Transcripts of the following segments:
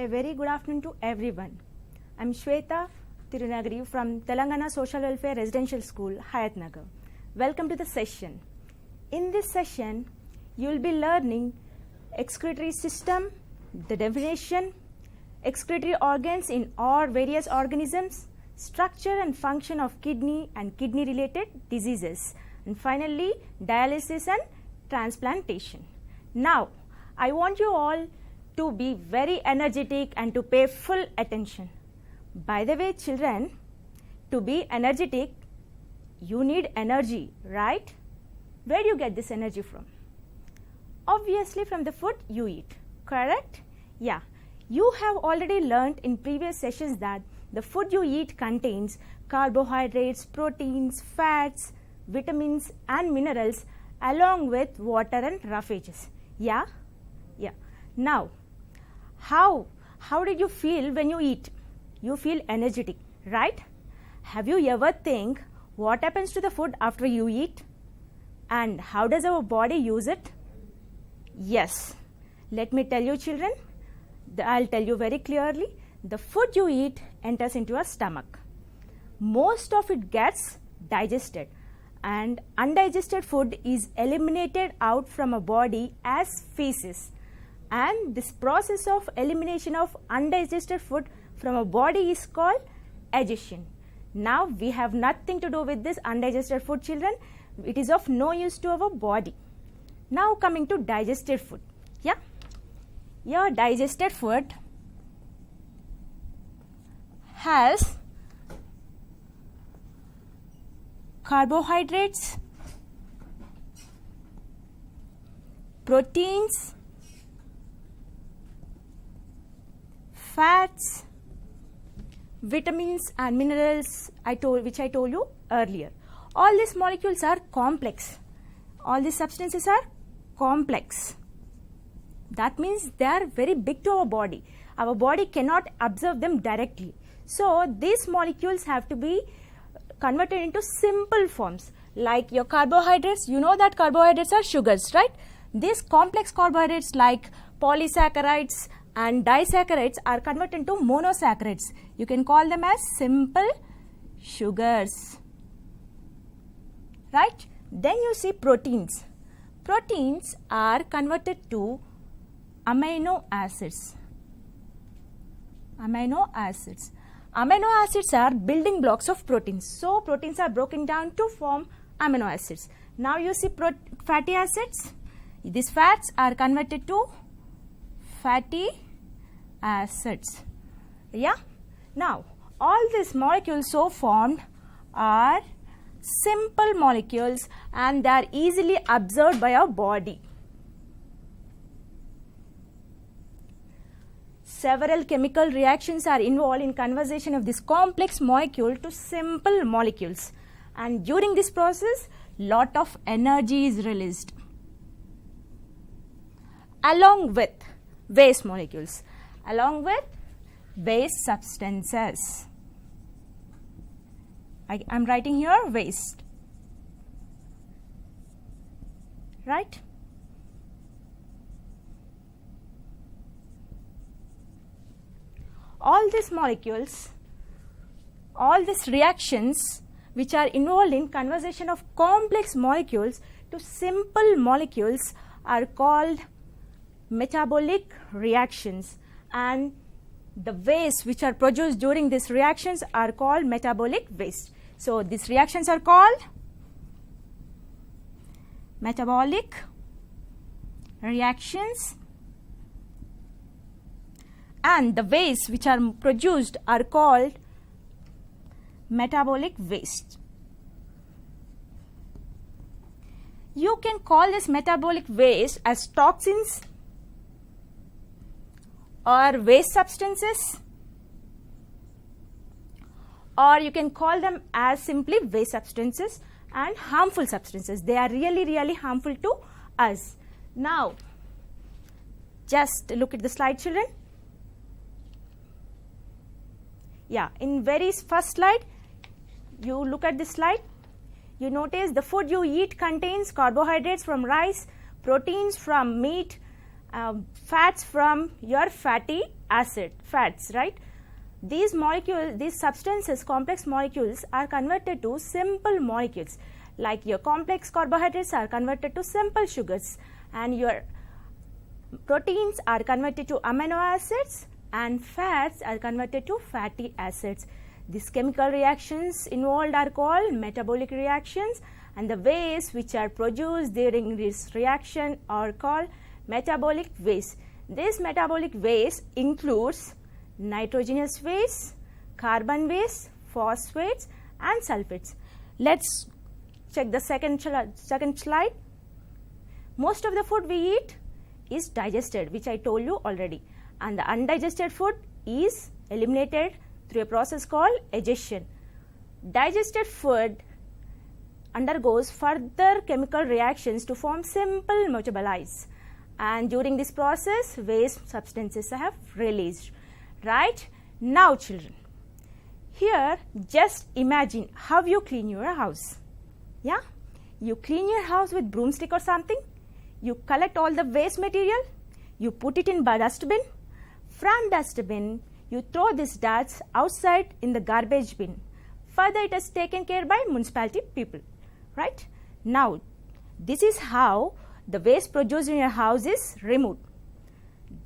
A very good afternoon to everyone. I am Shweta Tirunagari from Telangana Social Welfare Residential School, Hayat Nagar. Welcome to the session. In this session, you will be learning excretory system, the definition, excretory organs in all various organisms, structure and function of kidney and kidney related diseases, and finally dialysis and transplantation. Now, I want you all to be very energetic and to pay full attention. By the way, children, to be energetic, you need energy, right? Where do you get this energy from? Obviously from the food you eat, correct? Yeah, you have already learnt in previous sessions that the food you eat contains carbohydrates, proteins, fats, vitamins and minerals along with water and roughages. Yeah? Yeah. Now, how did you feel when you eat? You feel energetic, right? Have you ever think what happens to the food after you eat? And how does our body use it? Yes. Let me tell you, children. I'll tell you very clearly. The food you eat enters into your stomach. Most of it gets digested, and undigested food is eliminated out from a body as feces. And this process of elimination of undigested food from a body is called digestion. Now we have nothing to do with this undigested food, children. It is of no use to our body. Now coming to digested food. Yeah, your digested food has carbohydrates, proteins, fats, vitamins and minerals which I told you earlier. All these molecules are complex. All these substances are complex. That means they are very big to our body. Our body cannot absorb them directly. So these molecules have to be converted into simple forms. Like your carbohydrates, you know that carbohydrates are sugars, right? These complex carbohydrates like polysaccharides and disaccharides are converted into monosaccharides. You can call them as simple sugars, right? Then you see proteins. Proteins are converted to amino acids. Amino acids. Amino acids are building blocks of proteins. So proteins are broken down to form amino acids. Now you see fatty acids. These fats are converted to fatty acids. Yeah. Now all these molecules so formed are simple molecules and they are easily absorbed by our body. Several chemical reactions are involved in conversion of this complex molecule to simple molecules, and during this process lot of energy is released along with waste molecules, along with waste substances. I am writing here waste, right? All these molecules, all these reactions which are involved in conversion of complex molecules to simple molecules are called metabolic reactions, and the waste which are produced during these reactions are called metabolic waste. So these reactions are called metabolic reactions, and the waste which are produced are called metabolic waste. You can call this metabolic waste as toxins or waste substances, or you can call them as simply waste substances and harmful substances. They are really harmful to us. Now just look at the slide, children. Yeah, in very first slide, you look at this slide, you notice the food you eat contains carbohydrates from rice, proteins from meat, fats from your fatty acid, fats, right? These molecules, these substances, complex molecules are converted to simple molecules. Like your complex carbohydrates are converted to simple sugars, and your proteins are converted to amino acids, and fats are converted to fatty acids. These chemical reactions involved are called metabolic reactions, and the waste which are produced during this reaction are called metabolic waste. This metabolic waste includes nitrogenous waste, carbon waste, phosphates and sulfates. Let's check the second slide. Most of the food we eat is digested, which I told you already, and the undigested food is eliminated through a process called digestion. Digested food undergoes further chemical reactions to form simple metabolites, and during this process waste substances have released. Right? Now children, here just imagine how you clean your house. Yeah? You clean your house with broomstick or something. You collect all the waste material. You put it in dustbin. From dustbin, you throw this dust outside in the garbage bin. Further, it is taken care by municipality people. Right? Now, this is how the waste produced in your house is removed.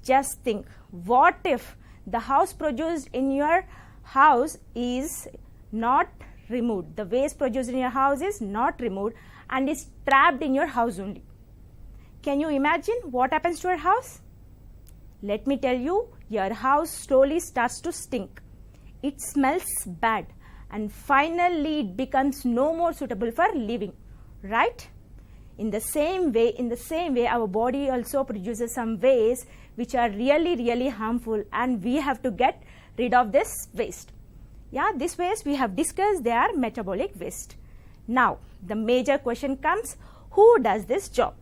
Just think, what if the house produced in your house is not removed? The waste produced in your house is not removed and is trapped in your house only. Can you imagine what happens to your house? Let me tell you, your house slowly starts to stink. It smells bad, and finally it becomes no more suitable for living. Right? In the same way, our body also produces some waste which are really harmful, and we have to get rid of this waste. Yeah, this waste we have discussed, they are metabolic waste. Now, the major question comes, who does this job?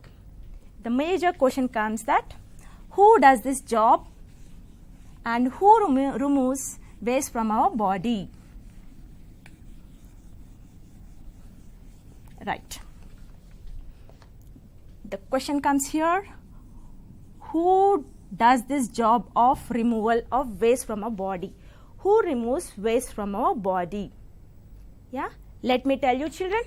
The major question comes that, who does this job and who removes waste from our body? Right. The question comes here, who does this job of removal of waste from our body? Who removes waste from our body? Yeah, let me tell you children,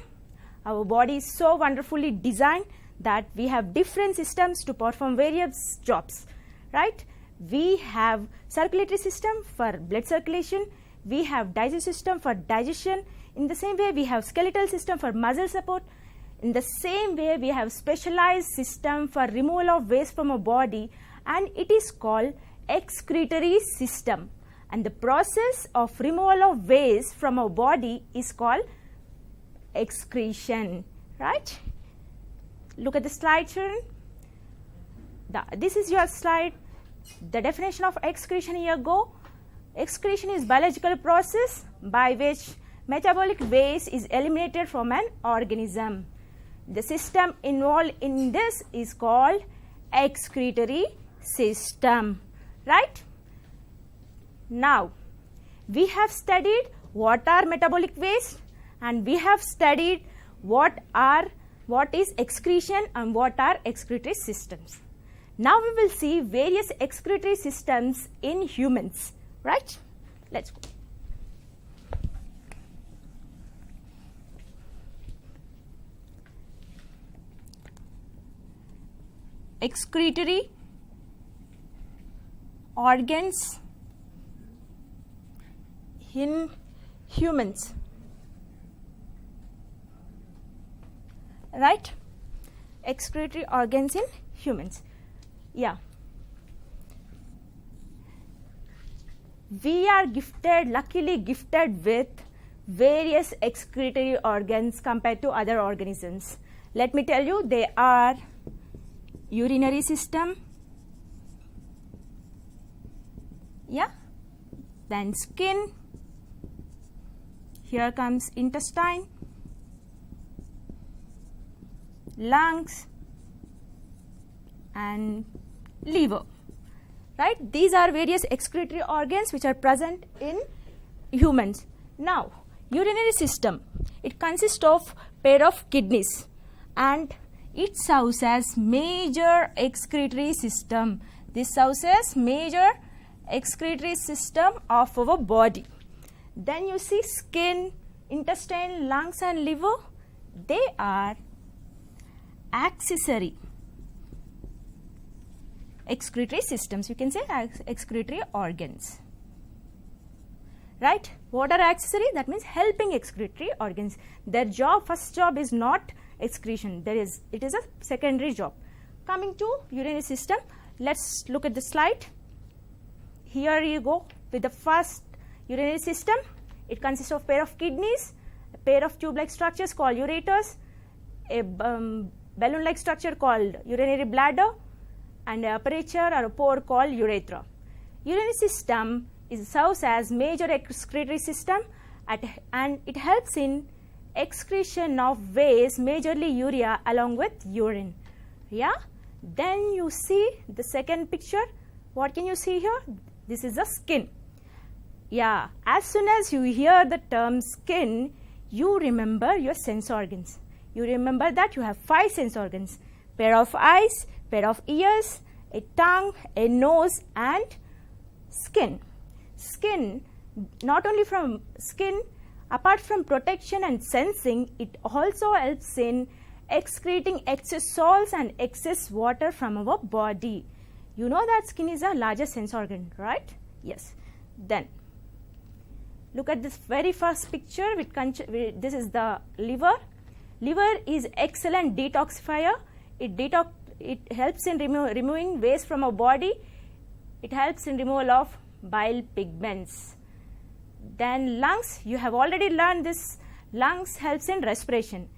our body is so wonderfully designed that we have different systems to perform various jobs, right? We have circulatory system for blood circulation, we have digestive system for digestion. In the same way, we have skeletal system for muscle support. In the same way, we have specialized system for removal of waste from our body, and it is called excretory system. And the process of removal of waste from our body is called excretion. Right? Look at the slide, children. This is your slide. The definition of excretion here go. Excretion is biological process by which metabolic waste is eliminated from an organism. The system involved in this is called excretory system. Right? Now, we have studied what are metabolic waste, and we have studied what is excretion and what are excretory systems. Now we will see various excretory systems in humans. Right? Let's go. Excretory organs in humans. Right? Excretory organs in humans. Yeah. We are luckily gifted with various excretory organs compared to other organisms. Let me tell you, they are urinary system, yeah, then skin, here comes intestine, lungs and liver. Right? These are various excretory organs which are present in humans. Now, urinary system, it consists of pair of kidneys, and It serves as major excretory system. This serves as major excretory system of our body. Then you see skin, intestine, lungs and liver. They are accessory excretory systems. You can say excretory organs. Right? What are accessory? That means helping excretory organs. Their job, first job is not excretion. It is a secondary job. Coming to urinary system, let's look at the slide. Here you go with the first urinary system. It consists of a pair of kidneys, a pair of tube-like structures called ureters, a balloon-like structure called urinary bladder, and an aperture or a pore called urethra. Urinary system serves as major excretory system and it helps in excretion of waste, majorly urea along with urine. Yeah. Then you see the second picture. What can you see here? This is the skin. Yeah. As soon as you hear the term skin, you remember your sense organs. You remember that you have 5 sense organs: pair of eyes, pair of ears, a tongue, a nose, and skin. Skin, not only from skin, apart from protection and sensing, it also helps in excreting excess salts and excess water from our body. You know that skin is our largest sense organ, right? Yes. Then, look at this very first picture. This is the liver. Liver is excellent detoxifier. It helps in removing waste from our body. It helps in removal of bile pigments. Then lungs, you have already learned this. Lungs helps in respiration.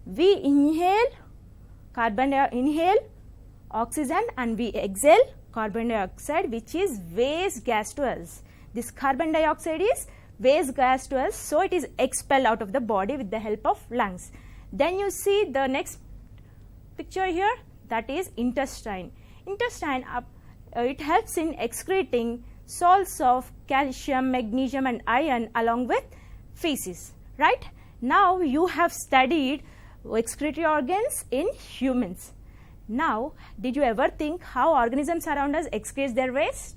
We inhale oxygen and we exhale carbon dioxide, which is waste gas to us. This carbon dioxide is waste gas to us, so it is expelled out of the body with the help of lungs. Then you see the next picture here, that is intestine. Intestine, it helps in excreting salts of calcium, magnesium and iron along with feces, right? Now you have studied excretory organs in humans. Now, did you ever think how organisms around us excrete their waste?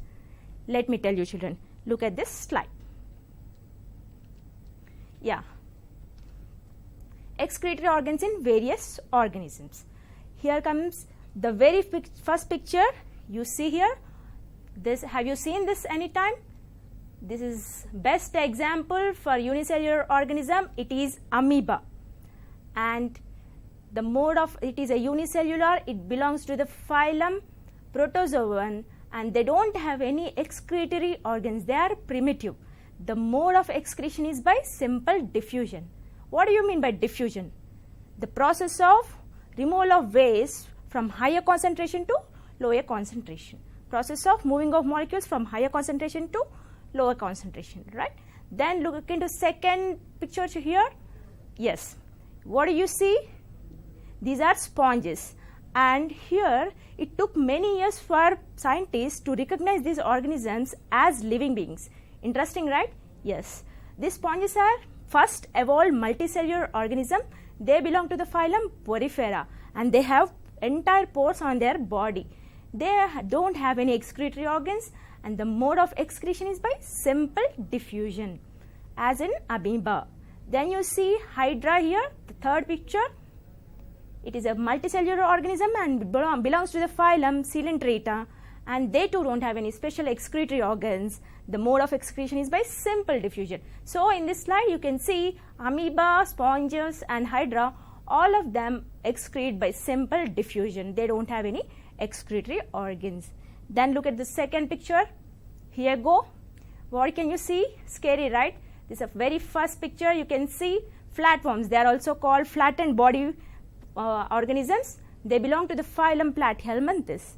Let me tell you, children. Look at this slide. Yeah. Excretory organs in various organisms. Here comes the very first picture. You see here. This, have you seen this anytime? This is best example for unicellular organism. It is amoeba, and the mode of it is a unicellular. It belongs to the phylum Protozoan, and they don't have any excretory organs. They are primitive. The mode of excretion is by simple diffusion. What do you mean by diffusion? The process of removal of waste from higher concentration to lower concentration. Process of moving of molecules from higher concentration to lower concentration, right? Then look into second picture here. Yes. What do you see? These are sponges. And here it took many years for scientists to recognize these organisms as living beings. Interesting, right? Yes. These sponges are first evolved multicellular organism. They belong to the phylum Porifera and they have entire pores on their body. They don't have any excretory organs, and the mode of excretion is by simple diffusion, as in amoeba. Then you see Hydra here, the third picture. It is a multicellular organism and belongs to the phylum Coelenterata, and they too don't have any special excretory organs. The mode of excretion is by simple diffusion. So in this slide you can see amoeba, sponges and Hydra, all of them excrete by simple diffusion. They don't have any excretory organs. Then look at the second picture. Here go. What can you see? Scary, right? This is a very first picture. You can see flatworms. They are also called flattened body organisms. They belong to the phylum Platyhelminthes.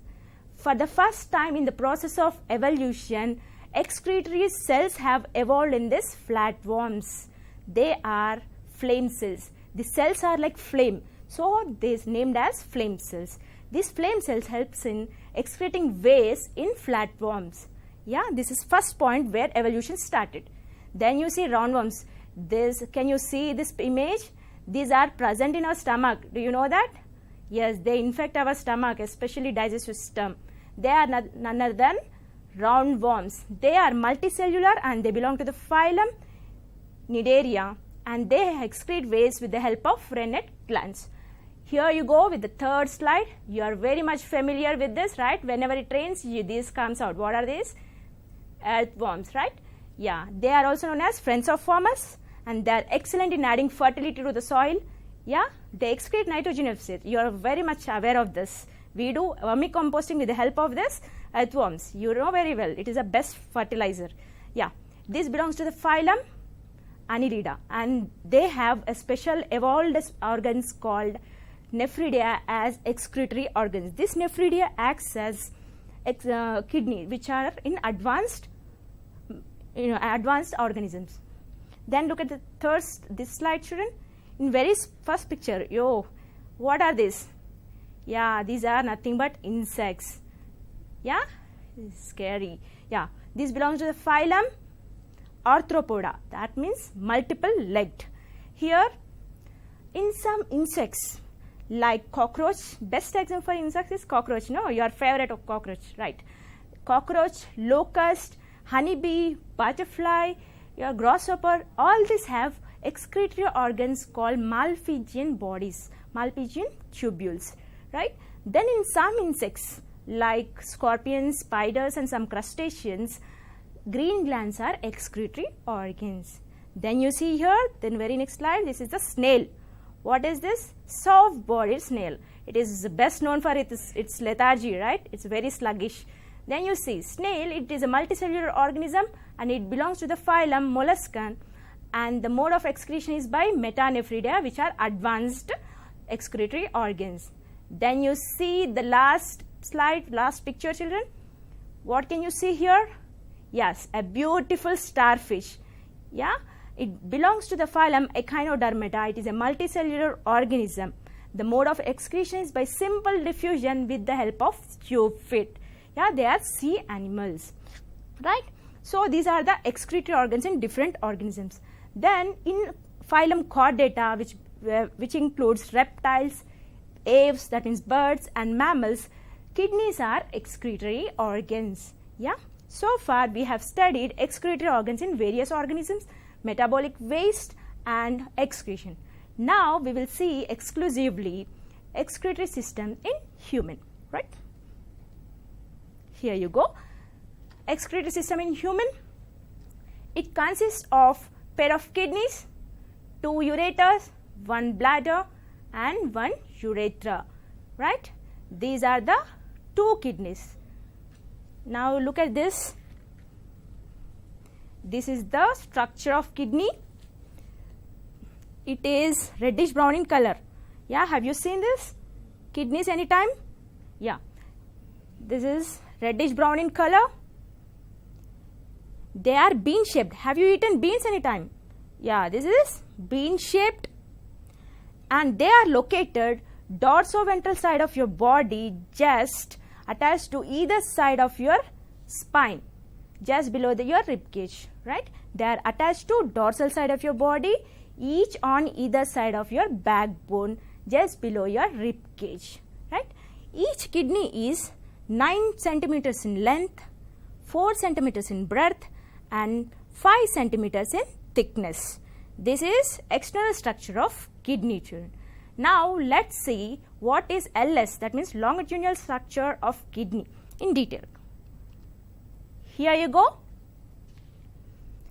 For the first time in the process of evolution, excretory cells have evolved in these flatworms. They are flame cells. The cells are like flame, so they is named as flame cells. These flame cells helps in excreting waste in flatworms. Yeah, this is first point where evolution started. Then you see roundworms. Can you see this image? These are present in our stomach. Do you know that? Yes, they infect our stomach, especially digestive system. They are none other than roundworms. They are multicellular and they belong to the phylum Cnidaria, and they excrete waste with the help of rennet glands. Here you go with the third slide. You are very much familiar with this, right? Whenever it rains, this comes out. What are these? Earthworms, right? Yeah, they are also known as friends of farmers, and they are excellent in adding fertility to the soil. Yeah, they excrete nitrogen oxide. You are very much aware of this. We do vermicomposting with the help of this earthworms. You know very well. It is the best fertilizer. Yeah, this belongs to the phylum Annelida, and they have a special evolved organs called nephridia as excretory organs. This nephridia acts as kidney, which are in advanced organisms. Then look at the this slide, children. In very first picture, what are these? Yeah, these are nothing but insects. Yeah, it's scary. Yeah, this belongs to the phylum Arthropoda. That means multiple legged. Here, in some insects like cockroach, best example for insects is cockroach. No, your favorite of cockroach, right? Cockroach, locust, honeybee, butterfly, your grasshopper, all these have excretory organs called Malpighian bodies, Malpighian tubules, right? Then in some insects like scorpions, spiders and some crustaceans, green glands are excretory organs. Then you see here, then very next slide, this is the snail. What is this? Soft-bodied snail. It is best known for its lethargy, right? It's very sluggish. Then you see snail, it is a multicellular organism and it belongs to the phylum Molluscan, and the mode of excretion is by metanephridia, which are advanced excretory organs. Then you see the last slide, last picture, children. What can you see here? Yes, a beautiful starfish. Yeah, it belongs to the phylum Echinodermata. It is a multicellular organism. The mode of excretion is by simple diffusion with the help of tube feet. Yeah, they are sea animals, right? So these are the excretory organs in different organisms. Then in phylum Chordata, which includes reptiles, aves, that means birds, and mammals, kidneys are excretory organs. Yeah. So far we have studied excretory organs in various organisms, metabolic waste and excretion. Now we will see exclusively excretory system in human, right? Here you go. Excretory system in human. It consists of pair of kidneys, 2 ureters, 1 bladder and 1 urethra, right? These are the 2 kidneys. Now look at this. This is the structure of kidney. It is reddish brown in color. Yeah, have you seen this? Kidneys anytime? Yeah. This is reddish brown in color. They are bean shaped. Have you eaten beans anytime? Yeah, this is bean shaped. And they are located dorsoventral side of your body, just attached to either side of your spine, just below your rib cage, right? They are attached to dorsal side of your body, each on either side of your backbone, just below your rib cage, right? Each kidney is 9 centimeters in length, 4 centimeters in breadth and 5 centimeters in thickness. This is external structure of kidney, children. Now let's see what is LS, that means longitudinal structure of kidney, in detail. Here you go.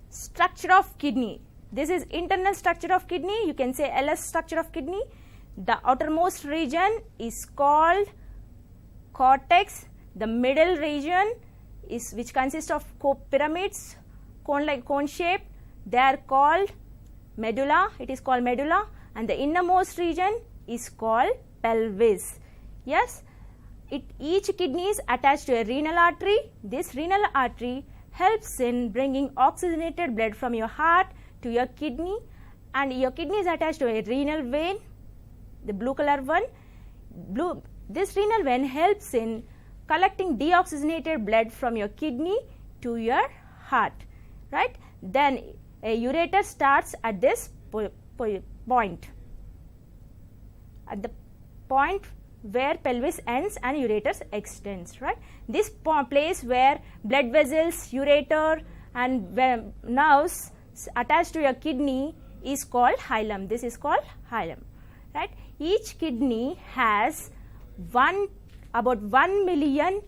Structure of kidney. This is internal structure of kidney. You can say LS structure of kidney. The outermost region is called cortex. The middle region is which consists of pyramids, cone shaped. They are called medulla. It is called medulla. And the innermost region is called pelvis. Yes, each kidney is attached to a renal artery. This renal artery helps in bringing oxygenated blood from your heart to your kidney, and your kidney is attached to a renal vein, the blue color one. This renal vein helps in collecting deoxygenated blood from your kidney to your heart, right? Then a ureter starts at this point. At the point where pelvis ends and ureters extends, right? This place where blood vessels, ureter and nerves attached to your kidney is called hilum. This is called hilum, right? Each kidney has about 1 million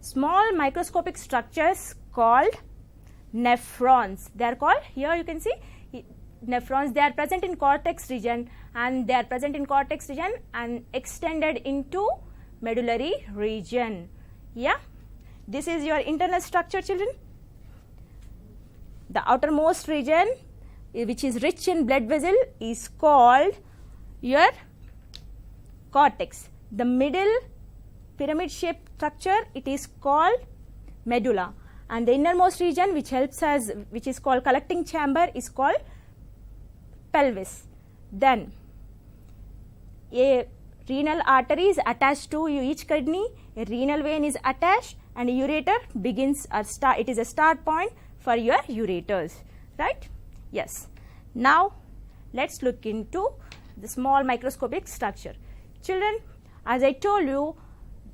small microscopic structures called nephrons. They are called, here you can see nephrons. They are present in cortex region and extended into medullary region. Yeah, this is your internal structure, children. The outermost region, which is rich in blood vessel, is called your cortex. The middle pyramid shaped structure, it is called medulla, and the innermost region which is called collecting chamber, is called pelvis. Then a renal artery is attached to each kidney, a renal vein is attached, and a ureter begins it is a start point for your ureters, right? Yes. Now let's look into the small microscopic structure. Children, as I told you,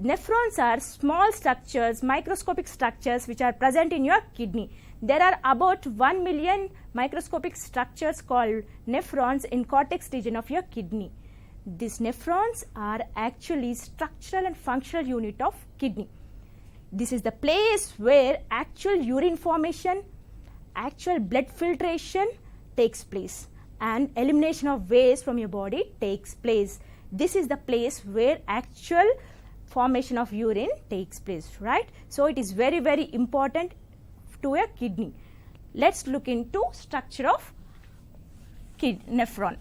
nephrons are small structures, microscopic structures which are present in your kidney. There are about 1 million microscopic structures called nephrons in cortex region of your kidney. These nephrons are actually structural and functional unit of kidney. This is the place where actual urine formation, actual blood filtration takes place, and elimination of waste from your body takes place. This is the place where actual formation of urine takes place, right? So it is very, very important to a kidney. Let's look into structure of nephron.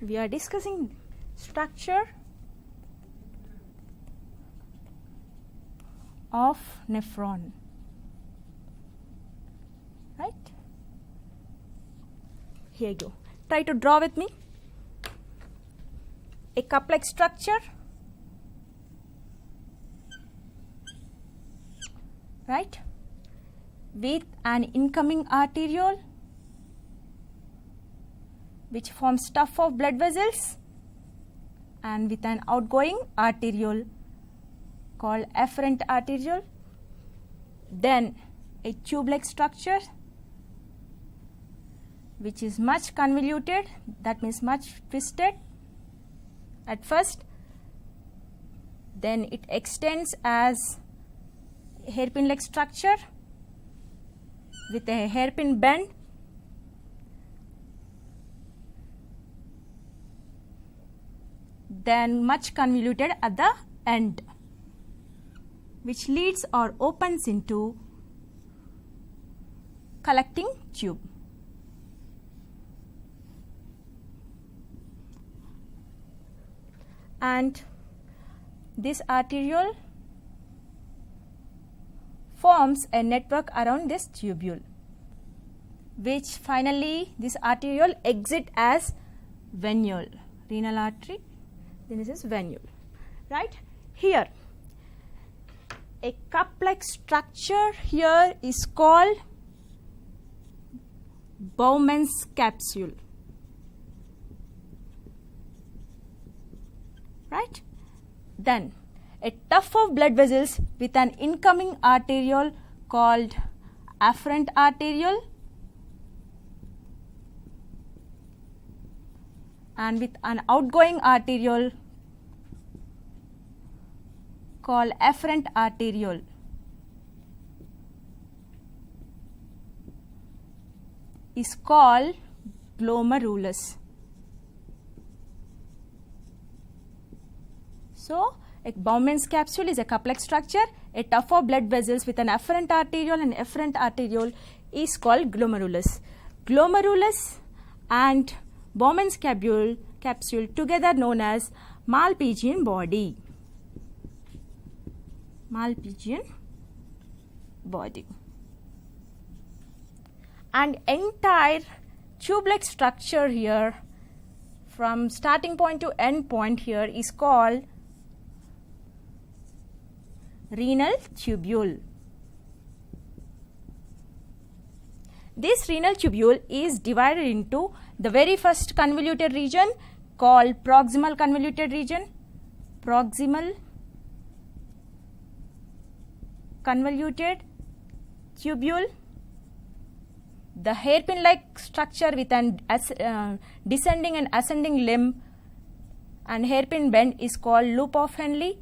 We are discussing structure of nephron, right? Here you go. Try to draw with me. A cup-like structure, right, with an incoming arteriole which forms tuft of blood vessels, and with an outgoing arteriole called afferent arteriole. Then a tube-like structure which is much convoluted, that means much twisted at first, then it extends as a hairpin-like structure with a hairpin bend, then much convoluted at the end, which leads or opens into collecting tube. And this arteriole forms a network around this tubule, which finally this arteriole exit as venule, renal artery, then this is venule, right? Here a cup-like structure here is called Bowman's capsule, right? Then a tuft of blood vessels with an incoming arteriole called afferent arteriole, and with an outgoing arteriole called afferent arteriole. Is called glomerulus. So a Bowman's capsule is a cup-like structure, a tuft of blood vessels with an afferent arteriole and afferent arteriole is called glomerulus. Glomerulus and Bowman's capsule together known as Malpighian body. Malpighian body. And entire tube-like structure here from starting point to end point here is called renal tubule. This renal tubule is divided into the very first convoluted region called proximal convoluted region, proximal convoluted tubule. The hairpin-like structure with an descending and ascending limb and hairpin bend is called loop of Henle.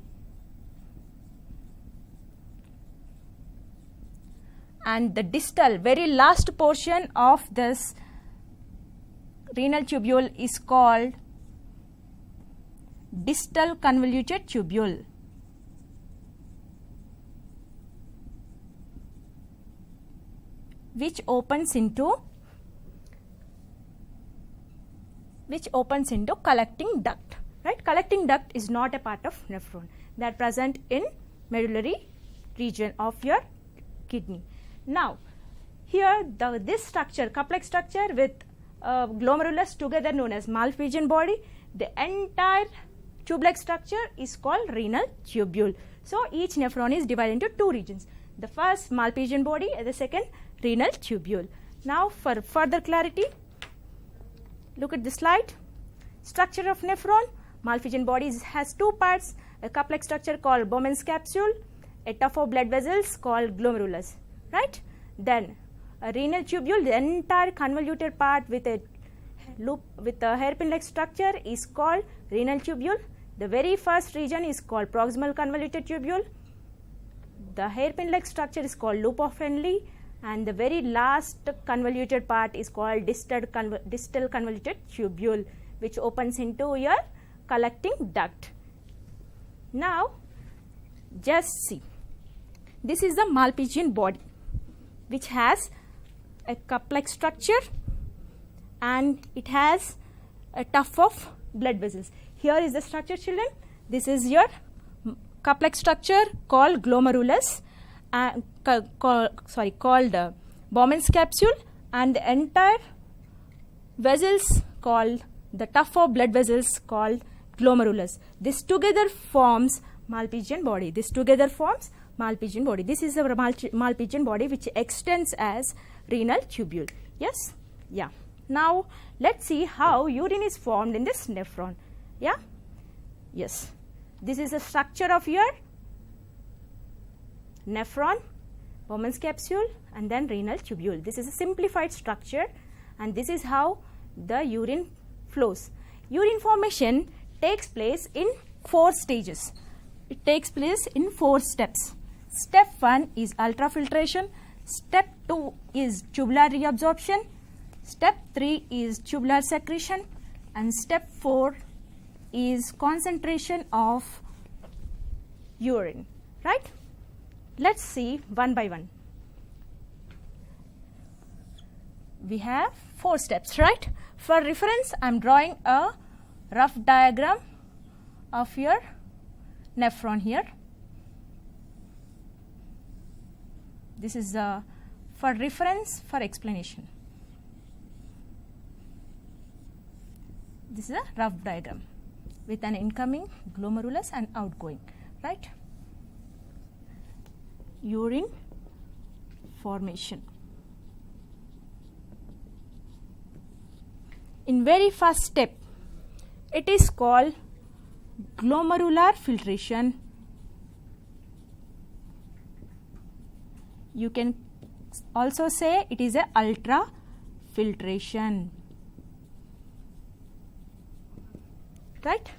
And the distal, very last portion of this renal tubule is called distal convoluted tubule. Which opens into collecting duct, right? Collecting duct is not a part of nephron. They are present in medullary region of your kidney. Now, here this structure, cup-like structure with glomerulus together known as Malpighian body, the entire tube-like structure is called renal tubule. So, each nephron is divided into two regions. The first Malpighian body and the second renal tubule. Now, for further clarity, look at the slide. Structure of nephron. Malpighian body has two parts, a cup-like structure called Bowman's capsule, a tuft of blood vessels called glomerulus, right? Then a renal tubule, the entire convoluted part with a loop with a hairpin-like structure is called renal tubule. The very first region is called proximal convoluted tubule. The hairpin-like structure is called loop of Henle, and the very last convoluted part is called distal convoluted tubule, which opens into your collecting duct. Now, just see. This is the Malpighian body, which has a cup-like structure and it has a tuft of blood vessels. Here is the structure, children. This is your cup-like structure called glomerulus, called Bowman's capsule, and the entire vessels called the tuft of blood vessels called glomerulus. This together forms Malpighian body. This is the Malpighian body which extends as renal tubule. Yes? Yeah. Now, let's see how urine is formed in this nephron. Yeah? Yes. This is the structure of your nephron, Bowman's capsule, and then renal tubule. This is a simplified structure, and this is how the urine flows. Urine formation takes place in 4 stages. It takes place in 4 steps. Step 1 is ultrafiltration. Step 2 is tubular reabsorption. Step 3 is tubular secretion. And step 4 is concentration of urine. Right? Let's see one by one. We have 4 steps, right? For reference, I am drawing a rough diagram of your nephron here. This is for reference, for explanation. This is a rough diagram with an incoming glomerulus and outgoing, right? Urine formation. In very first step, it is called glomerular filtration. You can also say it is a ultrafiltration. Right?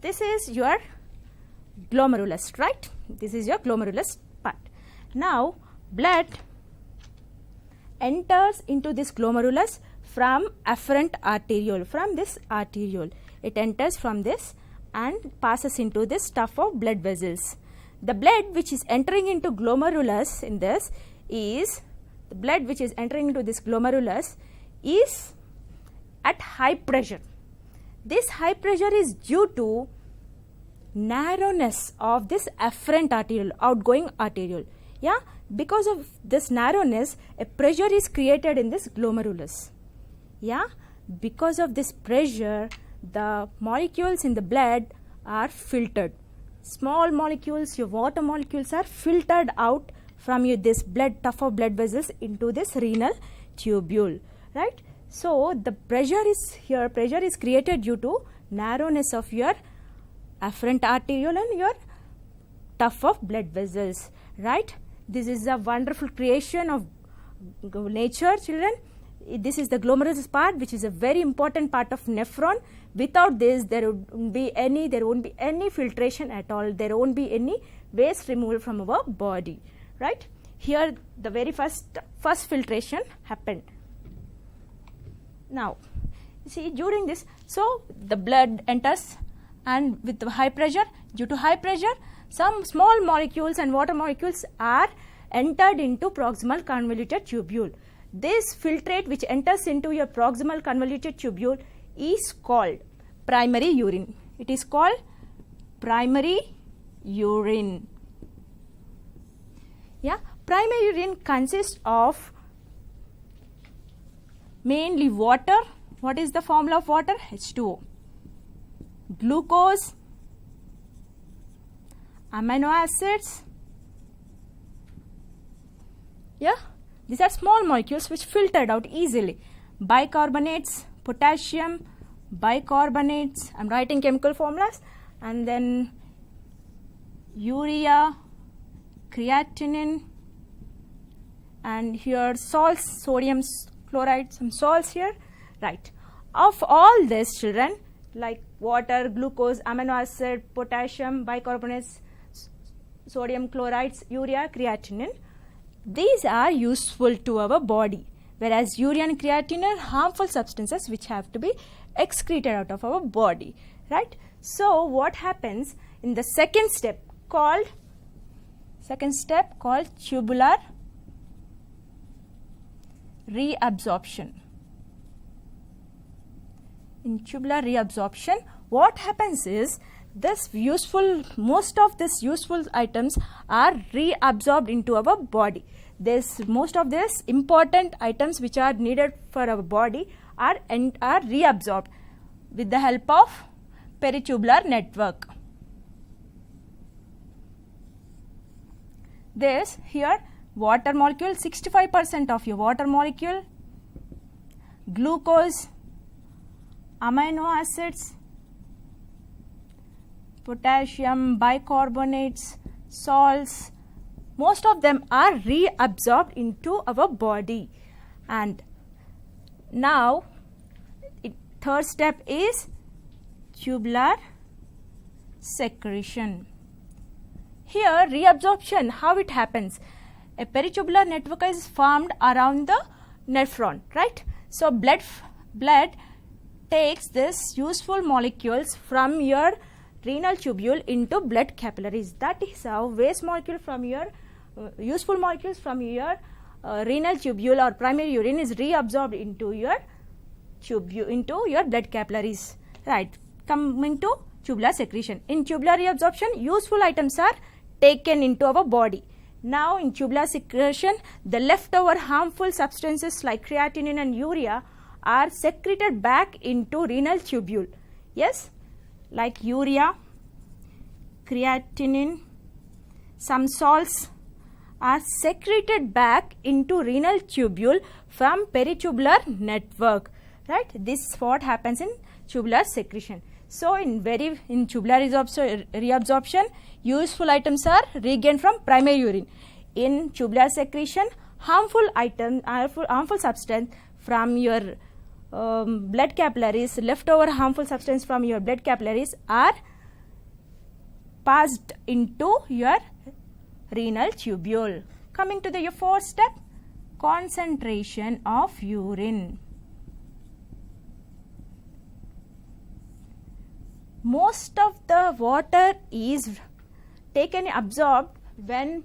This is your glomerulus, right? This is your glomerulus part. Now, blood enters into this glomerulus from afferent arteriole, from this arteriole. It enters from this and passes into this tuft of blood vessels. The blood which is entering into glomerulus in this is, the blood which is entering into this glomerulus is at high pressure. This high pressure is due to narrowness of this afferent arteriole, outgoing arteriole. Yeah, because of this narrowness, a pressure is created in this glomerulus. Yeah, because of this pressure, the molecules in the blood are filtered. Small molecules, your water molecules are filtered out from this blood, tuft of blood vessels into this renal tubule, right? So, the pressure is here, pressure is created due to narrowness of your afferent arteriole and your tuft of blood vessels, right? This is a wonderful creation of nature, children. This is the glomerulus part, which is a very important part of nephron. Without this, there won't be any filtration at all. There won't be any waste removal from our body, right? Here, the very first filtration happened. Now, see, during this, so the blood enters, and with the high pressure, due to high pressure, some small molecules and water molecules are entered into proximal convoluted tubule. This filtrate which enters into your proximal convoluted tubule is called primary urine. It is called primary urine. Yeah, primary urine consists of mainly water. What is the formula of water? H2O. Glucose, amino acids. Yeah, these are small molecules which filtered out easily. Bicarbonates, potassium, bicarbonates. I am writing chemical formulas. And then urea, creatinine, and here salts, sodium chloride, some salts here, right? Of all this, children, like water, glucose, amino acid, potassium, bicarbonates, sodium chlorides, urea, creatinine, these are useful to our body, whereas urea and creatinine are harmful substances which have to be excreted out of our body, right? So what happens in the second step called tubular reabsorption. In tubular reabsorption, what happens is most of these useful items are reabsorbed into our body. Most of these important items which are needed for our body are reabsorbed with the help of peritubular network. This here water molecule, 65% of your water molecule, glucose, amino acids, potassium, bicarbonates, salts, most of them are reabsorbed into our body. And now third step is tubular secretion. Here reabsorption, how it happens? A peritubular network is formed around the nephron, right? So blood takes these useful molecules from your renal tubule into blood capillaries. That is how waste molecule from your useful molecules from your renal tubule or primary urine is reabsorbed into your blood capillaries, right? Coming to tubular secretion. In tubular reabsorption, useful items are taken into our body. Now in tubular secretion, the leftover harmful substances like creatinine and urea are secreted back into renal tubule. Yes, like urea, creatinine, some salts are secreted back into renal tubule from peritubular network, right? This is what happens in tubular secretion. So in tubular reabsorption, useful items are regained from primary urine. In tubular secretion, harmful substance from your blood capillaries, leftover harmful substance from your blood capillaries are passed into your renal tubule. Coming to the fourth step, concentration of urine. Most of the water is absorbed when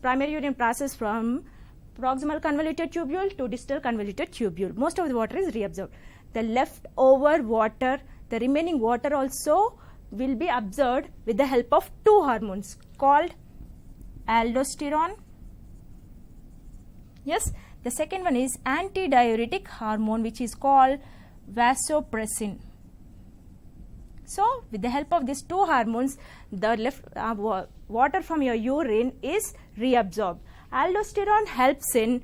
primary urine passes from proximal convoluted tubule to distal convoluted tubule. Most of the water is reabsorbed. The leftover water, the remaining water also will be absorbed with the help of two hormones called aldosterone. Yes, the second one is antidiuretic hormone which is called vasopressin. So with the help of these two hormones, the water from your urine is reabsorbed. Aldosterone helps in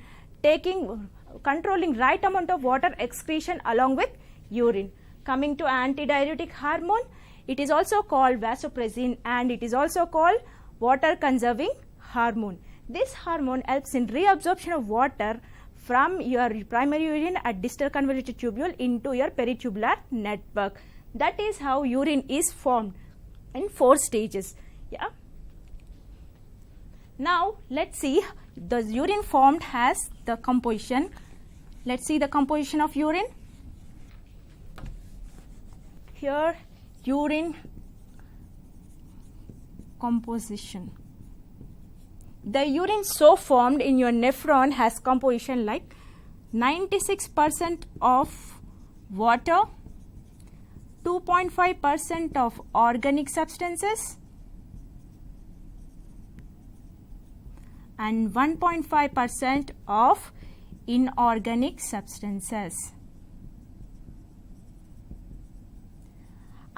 controlling right amount of water excretion along with urine. Coming to antidiuretic hormone, it is also called vasopressin and it is also called water conserving hormone. This hormone helps in reabsorption of water from your primary urine at distal convoluted tubule into your peritubular network. That is how urine is formed in 4 stages. Yeah. Now let's see the urine formed has the composition. Let's see the composition of urine. Here urine composition. The urine so formed in your nephron has composition like 96% of water, 2.5% of organic substances and 1.5% of inorganic substances.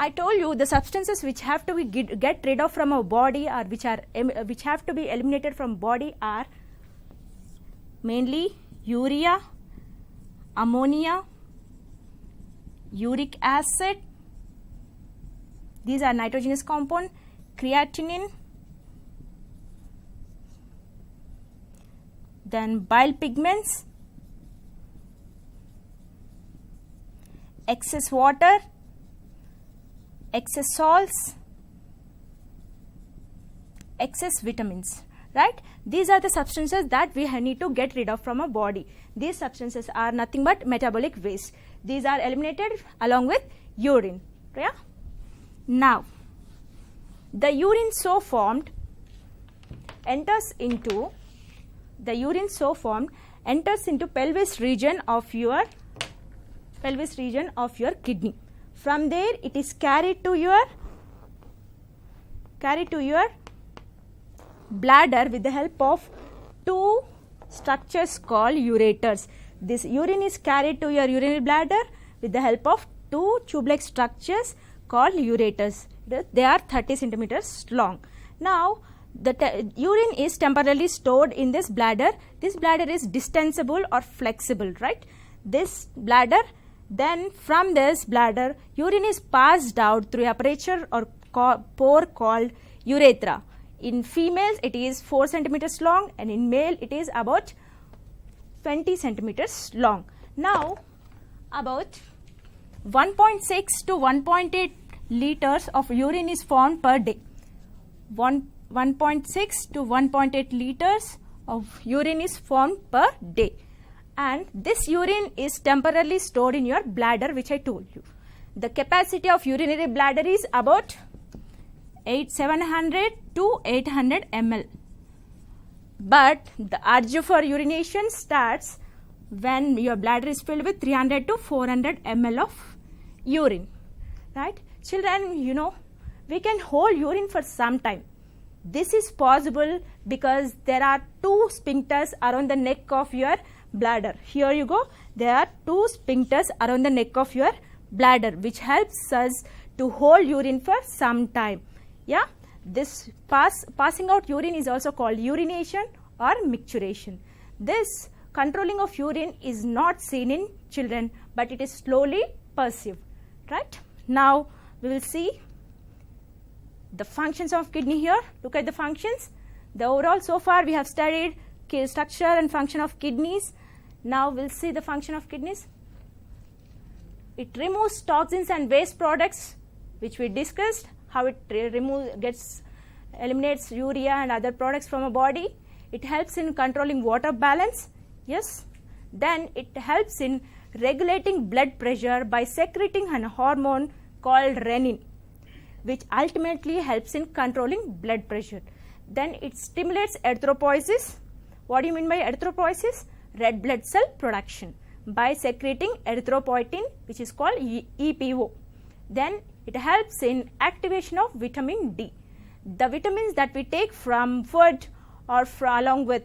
I told you the substances which have to be get rid of from our body or which have to be eliminated from body are mainly urea, ammonia, uric acid, these are nitrogenous compound, creatinine, then bile pigments, excess water, excess salts, excess vitamins, right? These are the substances that we need to get rid of from our body. These substances are nothing but metabolic waste. These are eliminated along with urine. Yeah? Now, the urine so formed enters into pelvis region of your kidney. From there it is carried to your bladder with the help of 2 structures called ureters. This urine is carried to your urinary bladder with the help of 2 tube-like structures called ureters. They are 30 centimeters long. Now the urine is temporarily stored in this bladder. This bladder is distensible or flexible, right? This bladder, then from this bladder urine is passed out through aperture or pore called urethra. In females it is 4 centimeters long and in male it is about 20 centimeters long. Now about 1.6 to 1.8 liters of urine is formed per day. 1.6 to 1.8 liters of urine is formed per day. And this urine is temporarily stored in your bladder, which I told you. The capacity of urinary bladder is about 700 to 800 ml. But the urge for urination starts when your bladder is filled with 300 to 400 ml of urine. Right? Children, you know, we can hold urine for some time. This is possible because there are 2 sphincters around the neck of your bladder. Here you go. There are 2 sphincters around the neck of your bladder which helps us to hold urine for some time. Yeah, this passing out urine is also called urination or micturition. This controlling of urine is not seen in children, but it is slowly perceived, right? Now we will see the functions of kidney here. Look at the functions. The overall so far we have studied structure and function of kidneys. Now we'll see the function of kidneys. It removes toxins and waste products which we discussed, how it eliminates urea and other products from a body. It helps in controlling water balance. Yes. Then it helps in regulating blood pressure by secreting a hormone called renin, which ultimately helps in controlling blood pressure. Then it stimulates erythropoiesis. What do you mean by erythropoiesis? Red blood cell production by secreting erythropoietin, which is called EPO. Then it helps in activation of vitamin D. The vitamins that we take from food or along with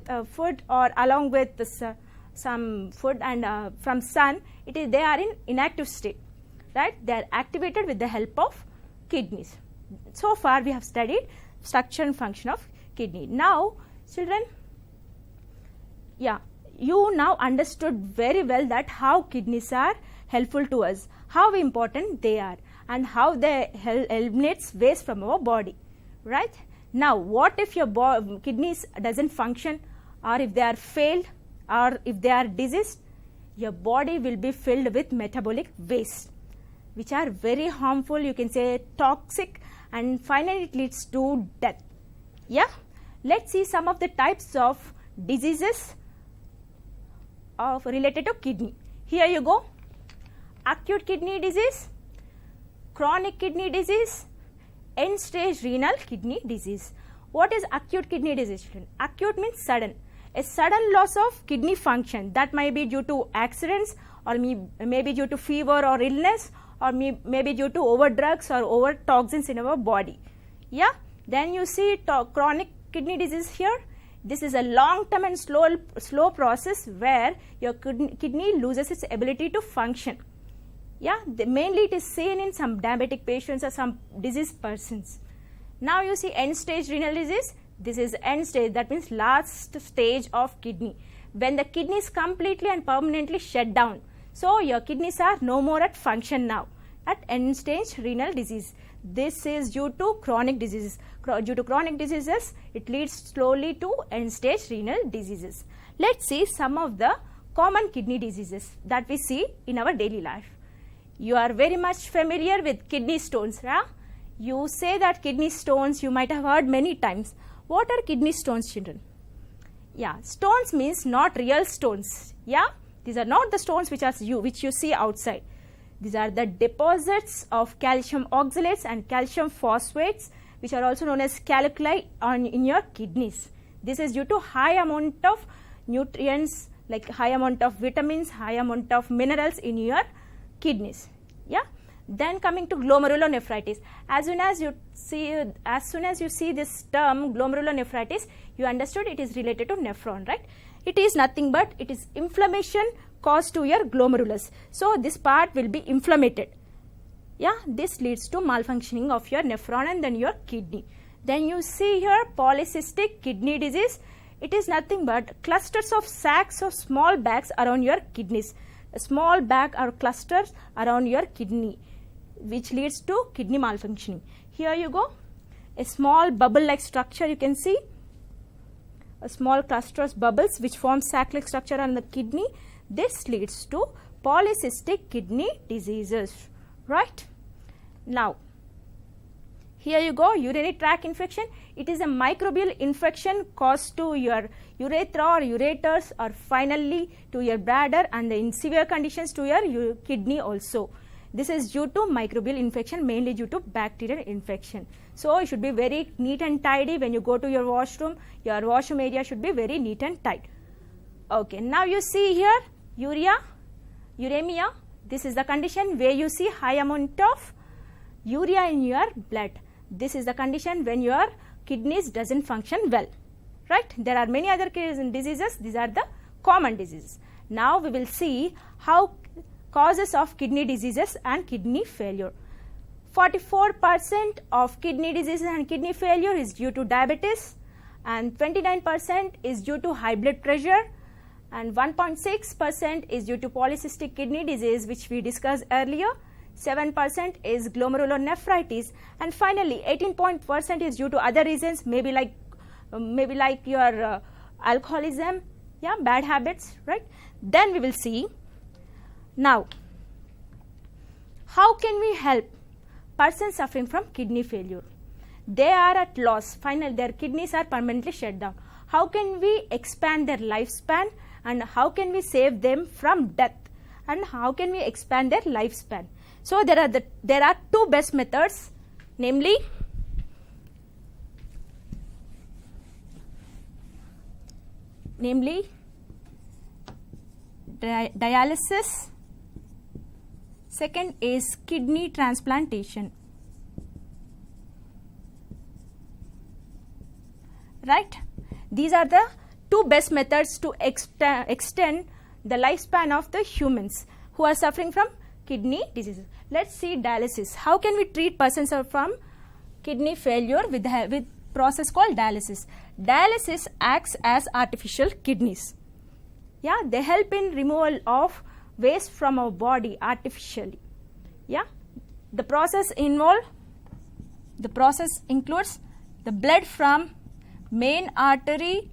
some food and from sun, they are in inactive state, right? They are activated with the help of kidneys. So far we have studied structure and function of kidney. Now children, yeah, you now understood very well that how kidneys are helpful to us, how important they are and how they eliminates waste from our body, right? Now, what if your kidneys doesn't function, or if they are failed, or if they are diseased? Your body will be filled with metabolic waste, which are very harmful, you can say toxic, and finally it leads to death. Yeah, let's see some of the types of diseases related to kidney. Here you go: acute kidney disease, chronic kidney disease, end stage renal kidney disease. What is acute kidney disease? Acute means sudden. A sudden loss of kidney function that may be due to accidents, or maybe due to fever or illness, or maybe due to over drugs or over toxins in our body. Yeah, then you see chronic kidney disease here. This is a long term and slow process where your kidney loses its ability to function. Yeah, mainly it is seen in some diabetic patients or some diseased persons. Now you see end stage renal disease. This is end stage, that means last stage of kidney, when the kidney is completely and permanently shut down. So your kidneys are no more at function now, at end stage renal disease. This is due to chronic diseases. Due to chronic diseases, it leads slowly to end stage renal diseases. Let's see some of the common kidney diseases that we see in our daily life. You are very much familiar with kidney stones, yeah? You say that kidney stones, you might have heard many times. What are kidney stones, children? Yeah, stones means not real stones. Yeah, these are not the stones which you see outside. These are the deposits of calcium oxalates and calcium phosphates, which are also known as calculi in your kidneys. This is due to high amount of nutrients, like high amount of vitamins, high amount of minerals in your kidneys. Yeah. Then coming to glomerulonephritis. As soon as you see this term glomerulonephritis, you understood it is related to nephron, right? It is nothing but it is inflammation caused to your glomerulus. So this part will be inflamed. Yeah, this leads to malfunctioning of your nephron and then your kidney. Then you see here polycystic kidney disease. It is nothing but clusters of sacs or small bags around your kidneys. A small bag or clusters around your kidney, which leads to kidney malfunctioning. Here you go, a small bubble-like structure you can see, a small cluster of bubbles which form sac-like structure on the kidney. This leads to polycystic kidney diseases, right? Now, here you go, urinary tract infection. It is a microbial infection caused to your urethra or ureters, or finally to your bladder, and in severe conditions to your kidney also. This is due to microbial infection, mainly due to bacterial infection. So you should be very neat and tidy when you go to your washroom. Your washroom area should be very neat and tight. Okay, now you see here uremia. This is the condition where you see high amount of urea in your blood. This is the condition when your kidneys doesn't function well, right? There are many other diseases. These are the common diseases. Now we will see how causes of kidney diseases and kidney failure. 44% of kidney diseases and kidney failure is due to diabetes, and 29% is due to high blood pressure, and 1.6% is due to polycystic kidney disease, which we discussed earlier. 7% is glomerulonephritis, and finally 18% is due to other reasons, maybe like your alcoholism, yeah, bad habits, right? Then we will see now how can we help persons suffering from kidney failure. They are at loss, finally their kidneys are permanently shut down. How can we expand their lifespan, and how can we save them from death, and how can we expand their lifespan? So there are two best methods, namely dialysis. Second is kidney transplantation. Right? These are the two best methods to extend the lifespan of the humans who are suffering from kidney diseases. Let's see dialysis. How can we treat persons from kidney failure with process called dialysis? Dialysis acts as artificial kidneys. Yeah, they help in removal of waste from our body artificially. The process includes the blood from main artery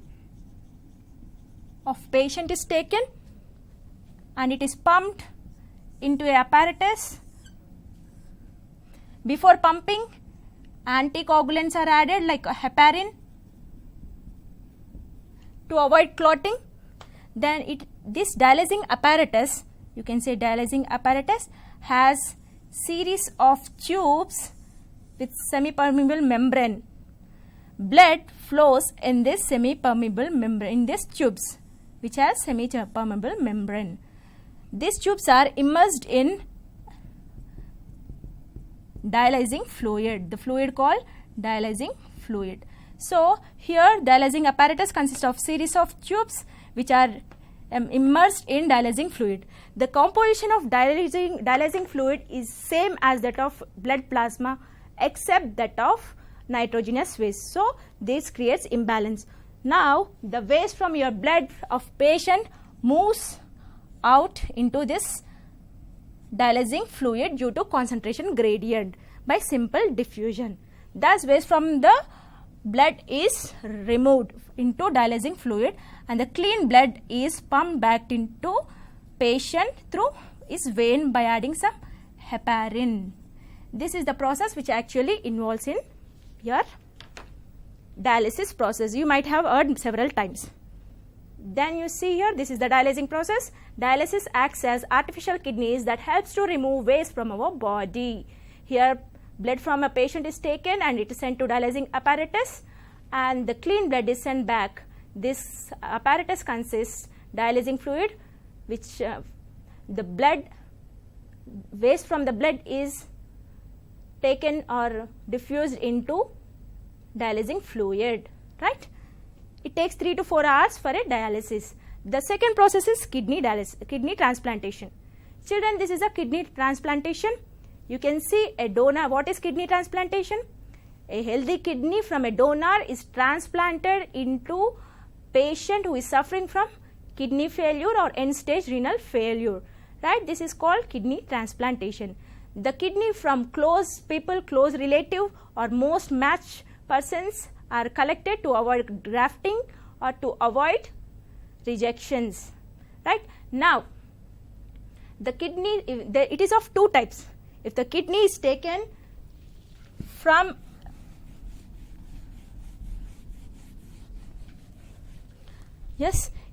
of patient is taken and it is pumped into a apparatus. Before pumping, anticoagulants are added like heparin to avoid clotting. Then this dialyzing apparatus, you can say dialyzing apparatus, has series of tubes with semi-permeable membrane. Blood flows in this semi-permeable membrane, in these tubes which has semi-permeable membrane. These tubes are immersed in dialyzing fluid, the fluid called dialyzing fluid. So here dialyzing apparatus consists of series of tubes which are immersed in dialyzing fluid. The composition of dialyzing fluid is same as that of blood plasma except that of nitrogenous waste. So this creates imbalance. Now the waste from your blood of patient moves out into this dialyzing fluid due to concentration gradient by simple diffusion. Thus waste from the blood is removed into dialyzing fluid and the clean blood is pumped back into patient through his vein by adding some heparin. This is the process which actually involves in your dialysis process. You might have heard several times. Then you see here, this is the dialyzing process. Dialysis acts as artificial kidneys that helps to remove waste from our body. Here blood from a patient is taken and it is sent to dialyzing apparatus and the clean blood is sent back. This apparatus consists dialyzing fluid which the blood waste from the blood is taken or diffused into dialyzing fluid, right? It takes 3 to 4 hours for a dialysis. The second process is kidney transplantation. Children, this is a kidney transplantation. You can see a donor. What is kidney transplantation? A healthy kidney from a donor is transplanted into patient who is suffering from kidney failure or end-stage renal failure, right? This is called kidney transplantation. The kidney from close people, close relative or most matched persons are collected to avoid grafting or to avoid rejections, right? Now the kidney, it is of two types. If the kidney is taken from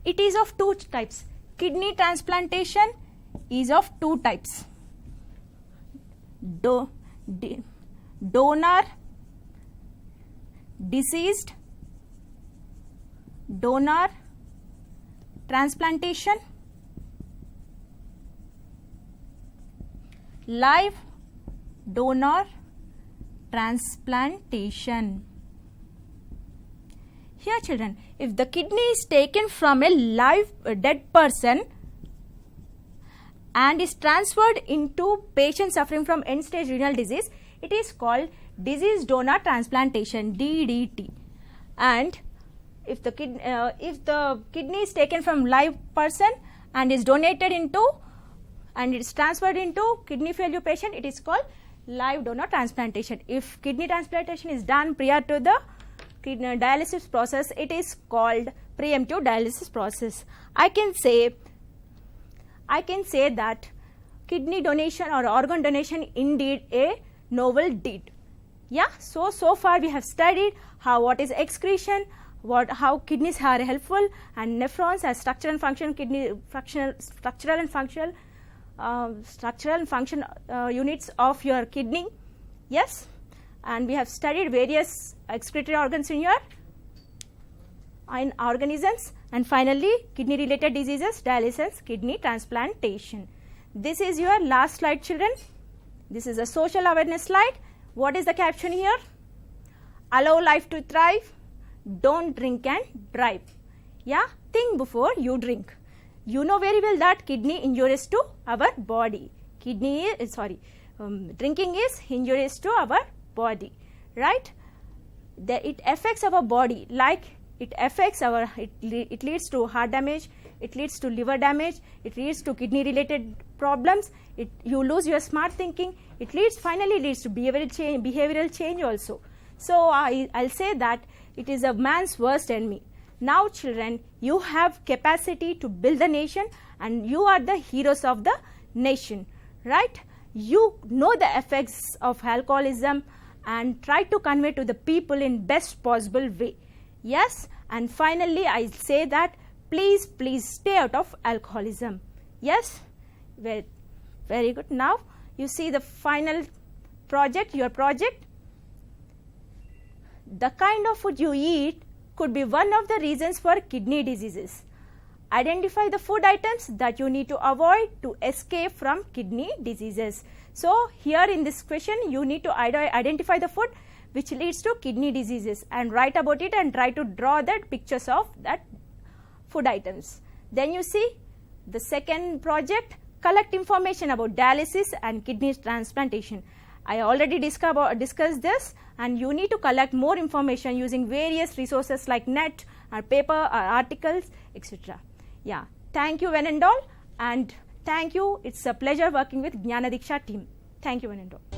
it is of two types. Kidney transplantation is of two types. Donor deceased donor transplantation, live donor transplantation. Here children, if the kidney is taken from a live dead person and is transferred into patient suffering from end-stage renal disease, it is called disease donor transplantation, DDT. And if the kidney is taken from live person and is donated into and it is transferred into kidney failure patient, it is called live donor transplantation. If kidney transplantation is done prior to the dialysis process, it is called preemptive dialysis process. I can say that kidney donation or organ donation indeed a novel deed. Yeah, so far we have studied what is excretion, how kidneys are helpful, and nephrons as structural and functional units of your kidney. Yes, and we have studied various excretory organs in organisms, and finally kidney related diseases, dialysis, kidney transplantation. This is your last slide children. This is a social awareness slide. What is the caption here? Allow life to thrive, don't drink and drive. Yeah, think before you drink. You know very well that kidney injurious to our body. Drinking is injurious to our body, right? It affects our body, like it leads to heart damage, it leads to liver damage, it leads to kidney related problems, you lose your smart thinking. It finally leads to behavioral change also. So I'll say that it is a man's worst enemy. Now children, you have capacity to build the nation, and you are the heroes of the nation, right? You know the effects of alcoholism and try to convey to the people in best possible way. Yes, and finally I say that please stay out of alcoholism. Yes, very good. Now you see the final project, your project. The kind of food you eat could be one of the reasons for kidney diseases. Identify the food items that you need to avoid to escape from kidney diseases. So here in this question, you need to identify the food which leads to kidney diseases and write about it and try to draw the pictures of that food items. Then you see the second project, collect information about dialysis and kidney transplantation. I already discussed this, and you need to collect more information using various resources like net or paper or articles, etc. Yeah, thank you one and all, and thank you. It's a pleasure working with Jnana Diksha team. Thank you one and all.